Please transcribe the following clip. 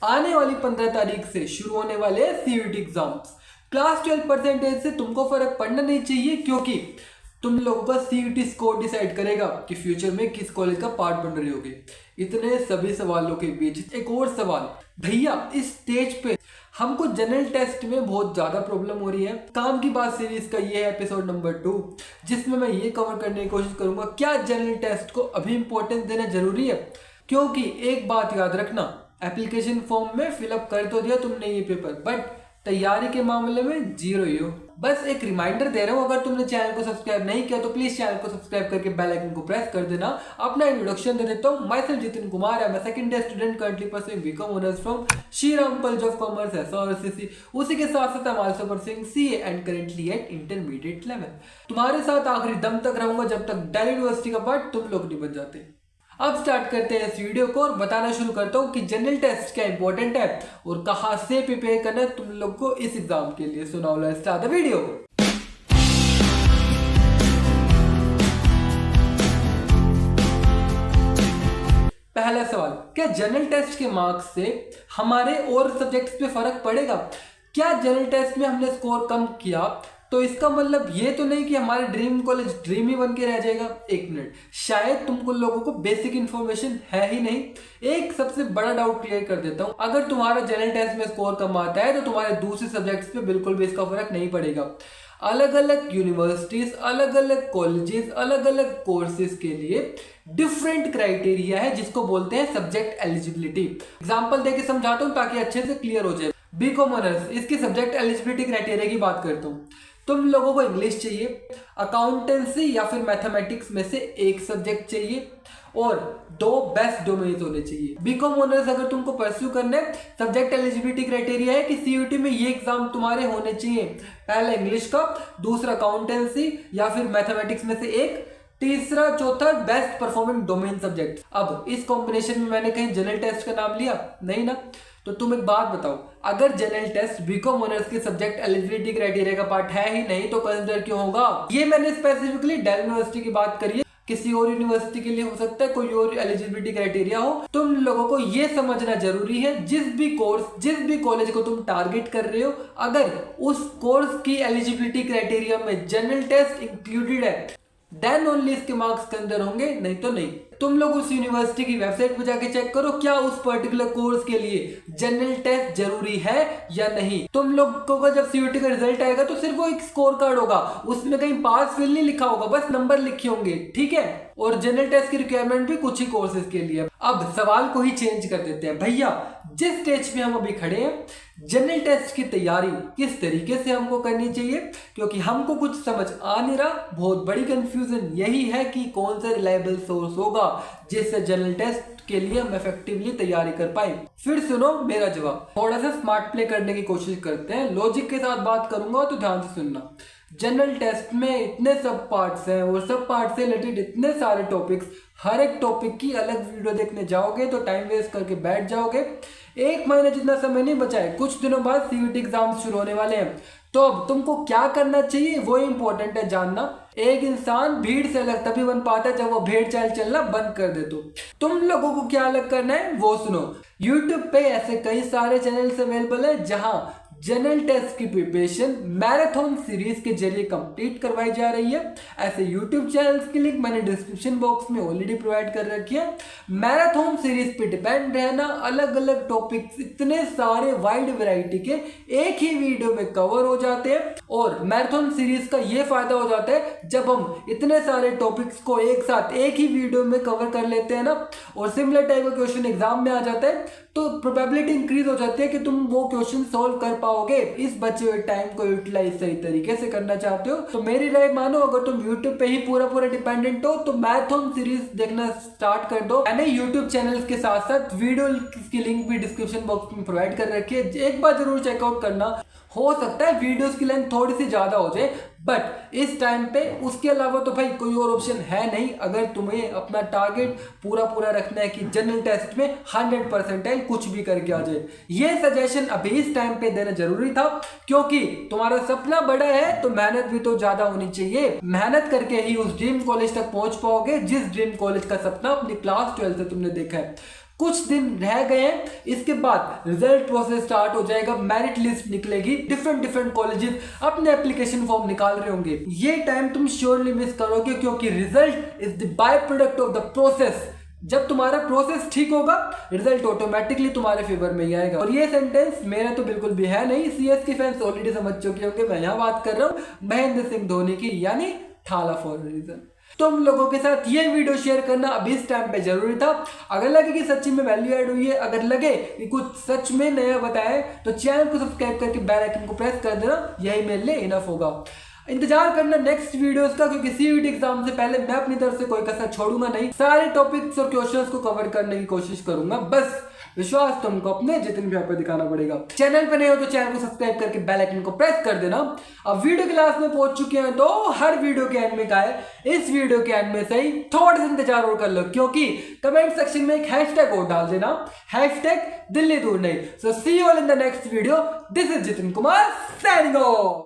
आने वाली 15 तारीख से शुरू होने वाले हैं सीयूईटी एग्जाम्स। क्लास 12 परसेंटेज से तुमको फर्क पड़ना नहीं चाहिए, क्योंकि तुम लोगों का सीयूईटी स्कोर डिसाइड करेगा कि फ्यूचर में किस कॉलेज का पार्ट बन रहे होगे। इतने सभी सवालों के बीच एक और सवाल, भैया इस स्टेज पे हमको जनरल टेस्ट में बहुत ज्यादा प्रॉब्लम हो रही है। काम की बात सीरीज का ये है एपिसोड नंबर 2, जिसमें मैं ये कवर करने की कोशिश करूंगा क्या जनरल टेस्ट को अभी इंपॉर्टेंस देना जरूरी है। क्योंकि एक बात याद रखना, एप्लीकेशन फॉर्म में फिलअप कर तो दिया तुमने ये पेपर, बट तैयारी के मामले में जीरो ही हो। बस एक रिमाइंडर दे रहा हूँ, अगर तुमने चैनल को सब्सक्राइब नहीं किया तो प्लीज चैनल को सब्सक्राइब करके बेल आइकन को प्रेस कर देना। अपना इंट्रोडक्शन दे देता हूँ। माय सेल्फ जितिन कुमार है, मैं second year student currently pursuing BCom honours from Shri Ram College of Commerce SRCC. उसी के साथ साथ I'm also pursuing CA and currently at intermediate level. तुम्हारे साथ आखिरी दम तक रहूंगा जब तक दिल्ली यूनिवर्सिटी का पार्ट तुम लोग नहीं बन जाते। अब स्टार्ट करते हैं इस वीडियो को और बताना शुरू करता हूँ कि जनरल टेस्ट क्या इंपॉर्टेंट है और कहाँ से प्रिपेयर करना है तुम लोग को इस एग्जाम के लिए। So now let's start the video. पहला सवाल, क्या जनरल टेस्ट के मार्क्स से हमारे और सब्जेक्ट्स पे फर्क पड़ेगा? क्या जनरल टेस्ट में हमने स्कोर कम किया तो इसका मतलब ये तो नहीं कि हमारे ड्रीम कॉलेज ड्रीम ही बन के रह जाएगा। एक मिनट, शायद तुमको लोगों को बेसिक इन्फॉर्मेशन है ही नहीं। एक सबसे बड़ा डाउट क्लियर कर देता हूँ, अगर तुम्हारा जनरल टेस्ट में स्कोर कम आता है तो तुम्हारे दूसरे सब्जेक्ट्स पे बिल्कुल भी इसका फर्क नहीं पड़ेगा। अलग अलग यूनिवर्सिटीज, अलग अलग कॉलेजेस, अलग अलग कोर्सेज के लिए डिफरेंट क्राइटेरिया है जिसको बोलते हैं सब्जेक्ट एलिजिबिलिटी। एग्जाम्पल देके समझाता हूँ ताकि अच्छे से क्लियर हो जाए। बीकॉम ऑनर्स, इसकी सब्जेक्ट एलिजिबिलिटी क्राइटेरिया की बात करता हूँ। तुम लोगों को इंग्लिश चाहिए, अकाउंटेंसी या फिर मैथमेटिक्स में से एक सब्जेक्ट चाहिए और 2 बेस्ट डोमेन्स होने चाहिए। बीकॉम ऑनर्स अगर तुमको परस्यू करना है, सब्जेक्ट एलिजिबिलिटी क्राइटेरिया है कि सीयूईटी में ये एग्जाम तुम्हारे होने चाहिए, पहला इंग्लिश का, दूसरा अकाउंटेंसी या फिर मैथमेटिक्स में से एक, तीसरा चौथा बेस्ट परफॉर्मिंग डोमेन सब्जेक्ट। अब इस कॉम्बिनेशन में मैंने कहीं जनरल टेस्ट का नाम लिया नहीं ना? तो तुम एक बात बताओ, अगर जनरल टेस्ट बीकॉम ऑनर्स के सब्जेक्ट एलिजिबिलिटी क्राइटेरिया का पार्ट है ही नहीं तो कंसिडर क्यों होगा? ये मैंने स्पेसिफिकली दिल्ली यूनिवर्सिटी की बात करी है, किसी और यूनिवर्सिटी के लिए हो सकता है कोई और एलिजिबिलिटी क्राइटेरिया हो। तुम लोगों को ये समझना जरूरी है, जिस भी कोर्स, जिस भी कॉलेज को तुम टारगेट कर रहे हो, अगर उस कोर्स की एलिजिबिलिटी क्राइटेरिया में जनरल टेस्ट इंक्लूडेड है देन ओनली इसके मार्क्स के अंदर होंगे, नहीं तो नहीं। तुम लोग उस यूनिवर्सिटी की वेबसाइट पे जाके चेक करो क्या उस पर्टिकुलर कोर्स के लिए जनरल टेस्ट जरूरी है या नहीं। तुम लोगों का जब सीयूईटी का रिजल्ट आएगा तो सिर्फ वो एक स्कोर कार्ड होगा, उसमें कहीं पास फेल नहीं लिखा होगा, बस नंबर लिखे होंगे, ठीक है? और जनरल टेस्ट की रिक्वायरमेंट भी कुछ ही कोर्सेज के लिए। अब सवाल को ही चेंज कर देते हैं, भैया जिस स्टेज पे हम अभी खड़े हैं, जनरल टेस्ट की तैयारी किस तरीके से हमको करनी चाहिए, क्योंकि हमको कुछ समझ आ नहीं रहा। बहुत बड़ी कंफ्यूजन यही है कि कौन सा रिलायबल सोर्स होगा जिससे जनरल टेस्ट के लिए हम इफेक्टिवली तैयारी कर पाए। फिर सुनो मेरा जवाब, थोड़ा सा स्मार्ट प्ले करने की कोशिश करते हैं, लॉजिक के साथ बात करूंगा तो ध्यान से सुनना। जनरल टेस्ट में इतने सब पार्ट्स हैं और सब पार्ट से रिलेटेड इतने सारे टॉपिक्स, हर एक टॉपिक की अलग वीडियो देखने जाओगे तो टाइम वेस्ट करके बैठ जाओगे। 1 महीने जितना समय नहीं बचा है, कुछ दिनों बाद सीयूईटी एग्जाम शुरू होने वाले हैं। तो अब तुमको क्या करना चाहिए वो इंपॉर्टेंट है जानना। एक इंसान भीड़ से अलग तभी बन पाता है जब वो भेड़ चाल चलना बंद कर दे। तो तुम लोगों को क्या अलग करना है वो सुनो। यूट्यूब पे ऐसे कई सारे चैनल्स अवेलेबल है जहां जनरल टेस्ट की प्रिपरेशन मैराथन सीरीज के जरिए कंप्लीट करवाई जा रही है। ऐसे यूट्यूब चैनल्स की लिंक मैंने डिस्क्रिप्शन बॉक्स में ऑलरेडी प्रोवाइड कर रखी है। मैराथन सीरीज पे डिपेंड रहना, अलग अलग टॉपिक्स इतने सारे वाइड वैरायटी के एक ही वीडियो में कवर हो जाते हैं। और मैराथन सीरीज का ये फायदा हो जाता है जब हम इतने सारे टॉपिक्स को एक साथ एक ही वीडियो में कवर कर लेते हैं ना, और सिमिलर टाइप का क्वेश्चन एग्जाम में आ जाता है तो प्रोबेबिलिटी इंक्रीज हो जाती है कि तुम वो क्वेश्चन सॉल्व कर पाओगे। इस बचे हुए टाइम को यूटिलाइज सही तरीके से करना चाहते हो तो मेरी राय मानो, अगर तुम यूट्यूब पे ही पूरा डिपेंडेंट हो तो मैराथन सीरीज देखना स्टार्ट कर दो। मैंने यूट्यूब चैनल्स के साथ साथ वीडियो की लिंक भी डिस्क्रिप्शन बॉक्स में प्रोवाइड कर रखी है, एक बार जरूर चेकआउट करना। हो सकता है वीडियोस की लेंथ थोड़ी सी ज्यादा हो जाए, बट इस टाइम पे उसके अलावा तो भाई कोई और ऑप्शन है नहीं। अगर तुम्हें अपना टारगेट पूरा रखना है कि जनरल टेस्ट में 100% कुछ भी करके आ जाए, ये सजेशन अभी इस टाइम पे देना जरूरी था, क्योंकि तुम्हारा सपना बड़ा है तो मेहनत भी तो ज्यादा होनी चाहिए। मेहनत करके ही उस ड्रीम कॉलेज तक पहुंच पाओगे जिस ड्रीम कॉलेज का सपना अपनी क्लास 12 से तुमने देखा है। कुछ दिन रह गए हैं, इसके बाद रिजल्ट प्रोसेस स्टार्ट हो जाएगा, मेरिट लिस्ट निकलेगी, डिफरेंट कॉलेजेस अपने एप्लीकेशन फॉर्म निकाल रहे होंगे। ये टाइम तुम श्योरली मिस करोगे, क्योंकि result is the by product of the process. जब तुम्हारा प्रोसेस ठीक होगा, रिजल्ट ऑटोमेटिकली तुम्हारे फेवर में ही आएगा। और ये सेंटेंस मेरा तो बिल्कुल भी है नहीं, सीएस के फैंस ऑलरेडी समझ चुके होंगे मैं यहाँ बात कर रहा हूँ महेंद्र सिंह धोनी की, यानी थाला फॉर रीजन। तुम लोगों के साथ ये वीडियो शेयर करना अभी इस टाइम पे जरूरी था। अगर लगे कि सच्ची में वैल्यू ऐड हुई है, अगर लगे कि कुछ सच में नया बताए, तो चैनल को सब्सक्राइब करके बेल आइकन को प्रेस कर देना, यही मेरे लिए इनफ होगा। इंतजार करना नेक्स्ट वीडियोस का, क्योंकि सीयूईटी एग्जाम से पहले मैं अपनी तरफ से कोई कसर छोड़ूंगा नहीं, सारे टॉपिक्स और क्वेश्चंस को कवर करने की कोशिश करूंगा। बस विश्वास तुमको अपने जितने भी पे दिखाना पड़ेगा। चैनल पे नए हो तो चैनल को सब्सक्राइब करके बेल आइकन को प्रेस कर देना। अब वीडियो के लास्ट में पहुंच चुके हैं, तो हर वीडियो के एंड में का है, इस वीडियो के एंड में से ही थोड़ा सा इंतजार और कर लो, क्योंकि कमेंट सेक्शन में एक हैशटैग और डाल देना, हैशटैग दिल्ली दूर नहीं। So see you all in the next video. This is Jitin Kumar signing of.